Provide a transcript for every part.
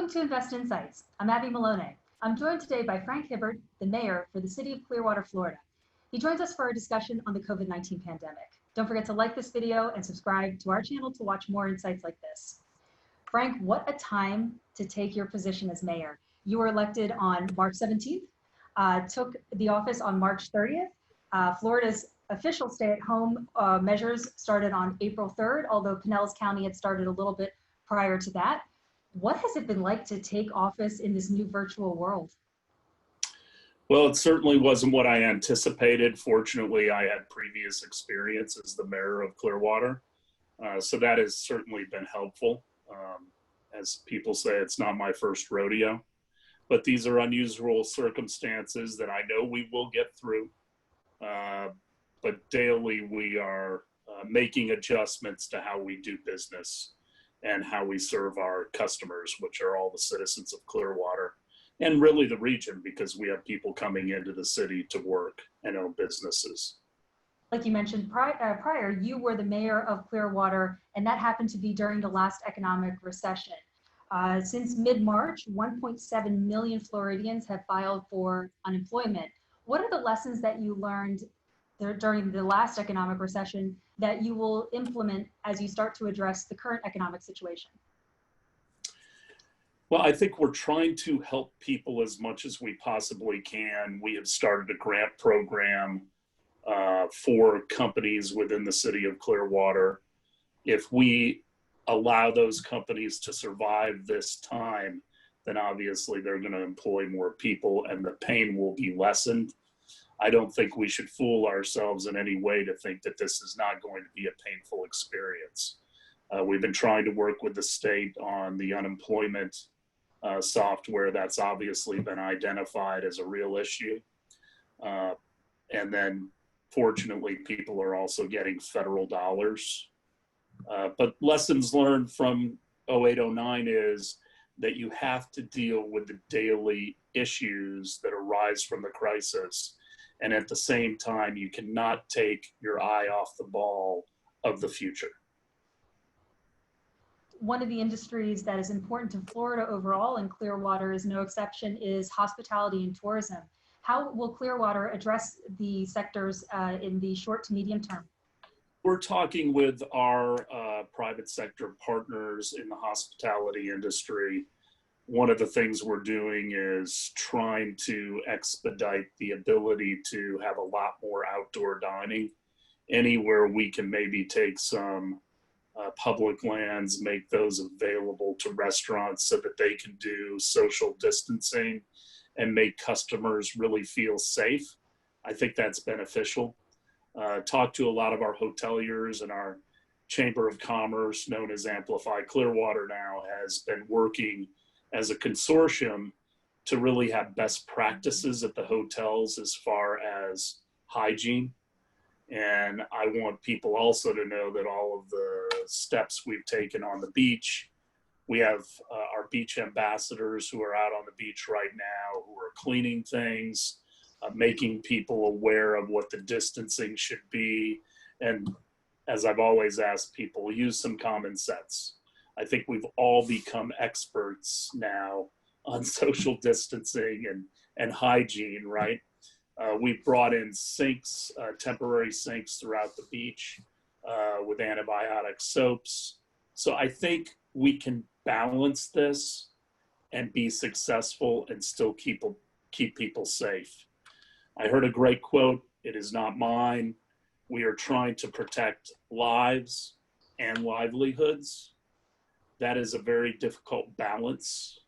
Welcome to Invest Insights. I'm Abby Melone. I'm joined today by Frank Hibbard, the mayor for the City of Clearwater, Florida. He joins us for a discussion on the COVID-19 pandemic. Don't forget to like this video and subscribe to our channel to watch more insights like this. Frank, what a time to take your position as mayor. You were elected on March 17th, took the office on March 30th. Florida's official stay-at-home measures started on April 3rd, although Pinellas County had started a little bit prior to that. What has it been like to take office in this new virtual world? Well, it certainly wasn't what I anticipated. Fortunately, I had previous experience as the mayor of Clearwater, so that has certainly been helpful. As people say, it's not my first rodeo, but these are unusual circumstances that I know we will get through. But daily we are making adjustments to how we do business and how we serve our customers, which are all the citizens of Clearwater and really the region, because we have people coming into the city to work and own businesses. Like you mentioned prior, you were the mayor of Clearwater, and that happened to be during the last economic recession. Since mid-March, 1.7 million Floridians have filed for unemployment. What are the lessons that you learned during the last economic recession that you will implement as you start to address the current economic situation? Well, I think we're trying to help people as much as we possibly can. We have started a grant program for companies within the city of Clearwater. If we allow those companies to survive this time, then obviously they're going to employ more people and the pain will be lessened. I don't think we should fool ourselves in any way to think that this is not going to be a painful experience. We've been trying to work with the state on the unemployment software. That's obviously been identified as a real issue. And then fortunately, people are also getting federal dollars. But lessons learned from 08-09 is that you have to deal with the daily issues that arise from the crisis. And at the same time, you cannot take your eye off the ball of the future. One of the industries that is important to Florida overall, and Clearwater is no exception, is hospitality and tourism. How will Clearwater address the sectors in the short to medium term? We're talking with our private sector partners in the hospitality industry. One of the things we're doing is trying to expedite the ability to have a lot more outdoor dining. Anywhere we can maybe take some public lands, make those available to restaurants so that they can do social distancing and make customers really feel safe. I think that's beneficial. Talk to a lot of our hoteliers, and our Chamber of Commerce, known as Amplify Clearwater now, has been working as a consortium to really have best practices at the hotels as far as hygiene. And I want people also to know that all of the steps we've taken on the beach, we have our beach ambassadors who are out on the beach right now, who are cleaning things, making people aware of what the distancing should be. And as I've always asked people, use some common sense. I think we've all become experts now on social distancing and hygiene, right? We've brought in sinks, temporary sinks throughout the beach with antibiotic soaps. So I think we can balance this and be successful and still keep people safe. I heard a great quote, it is not mine. We are trying to protect lives and livelihoods. That is a very difficult balance.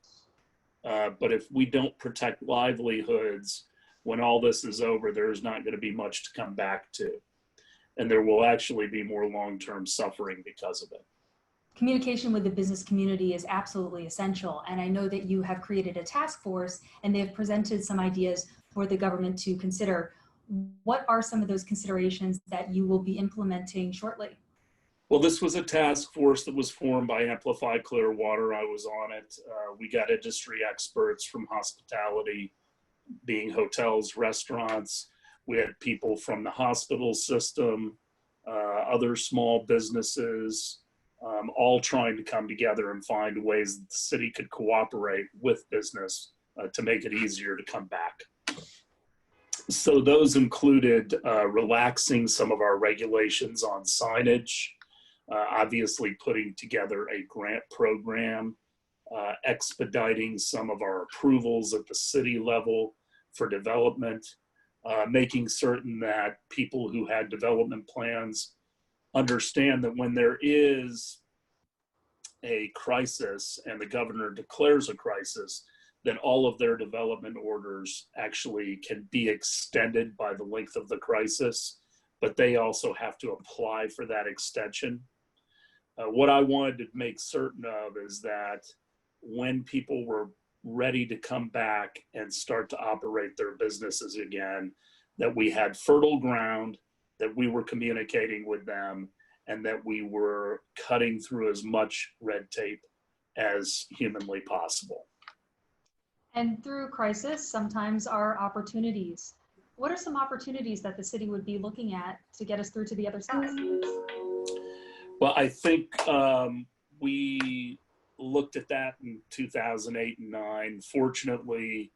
But if we don't protect livelihoods, when all this is over, there's not going to be much to come back to. And there will actually be more long-term suffering because of it. Communication with the business community is absolutely essential. And I know that you have created a task force and they've presented some ideas for the government to consider. What are some of those considerations that you will be implementing shortly? Well, this was a task force that was formed by Amplify Clearwater. I was on it. We got industry experts from hospitality, being hotels, restaurants. We had people from the hospital system, other small businesses, all trying to come together and find ways that the city could cooperate with business to make it easier to come back. So those included relaxing some of our regulations on signage, obviously putting together a grant program, expediting some of our approvals at the city level for development, making certain that people who had development plans understand that when there is a crisis and the governor declares a crisis, then all of their development orders actually can be extended by the length of the crisis, but they also have to apply for that extension. What I wanted to make certain of is that when people were ready to come back and start to operate their businesses again, that we had fertile ground, that we were communicating with them, and that we were cutting through as much red tape as humanly possible. And through crisis, sometimes are opportunities. What are some opportunities that the city would be looking at to get us through to the other side? Well, I think we looked at that in 2008 and 9. Fortunately,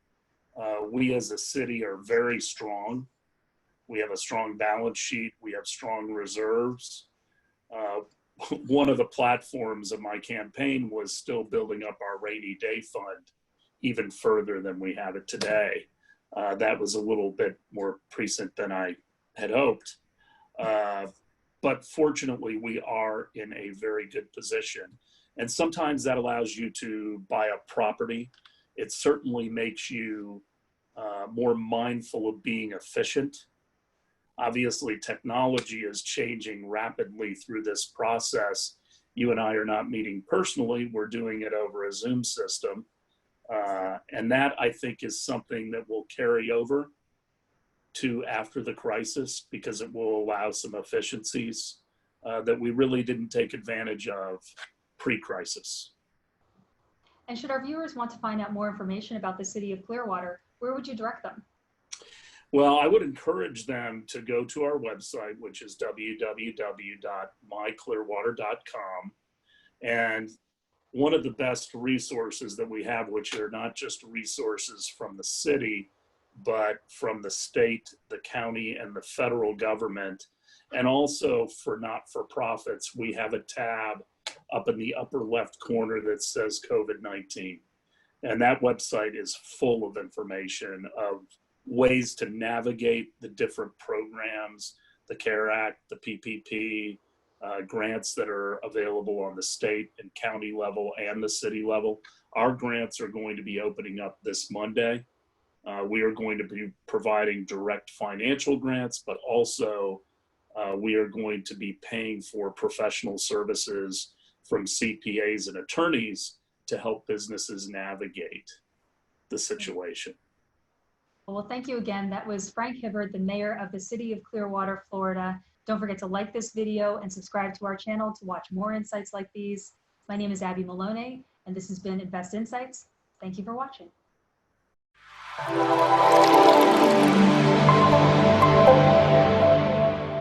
we as a city are very strong. We have a strong balance sheet. We have strong reserves. One of the platforms of my campaign was still building up our rainy day fund even further than we have it today. That was a little bit more prescient than I had hoped. But fortunately, we are in a very good position. And sometimes that allows you to buy up property. It certainly makes you more mindful of being efficient. Obviously, technology is changing rapidly through this process. You and I are not meeting personally. We're doing it over a Zoom system. And that, I think, is something that will carry over to after the crisis, because it will allow some efficiencies that we really didn't take advantage of pre-crisis. And should our viewers want to find out more information about the City of Clearwater, where would you direct them? Well, I would encourage them to go to our website, which is www.myclearwater.com. And one of the best resources that we have, which are not just resources from the city, but from the state, the county, and the federal government, and also for not-for-profits, we have a tab up in the upper left corner that says COVID-19. And that website is full of information of ways to navigate the different programs, the CARE Act, the PPP, grants that are available on the state and county level and the city level. Our grants are going to be opening up this Monday. We are going to be providing direct financial grants, but also we are going to be paying for professional services from CPAs and attorneys to help businesses navigate the situation. Well, thank you again. That was Frank Hibbard, the mayor of the City of Clearwater, Florida. Don't forget to like this video and subscribe to our channel to watch more insights like these. My name is Abby Melone, and this has been Invest Insights. Thank you for watching.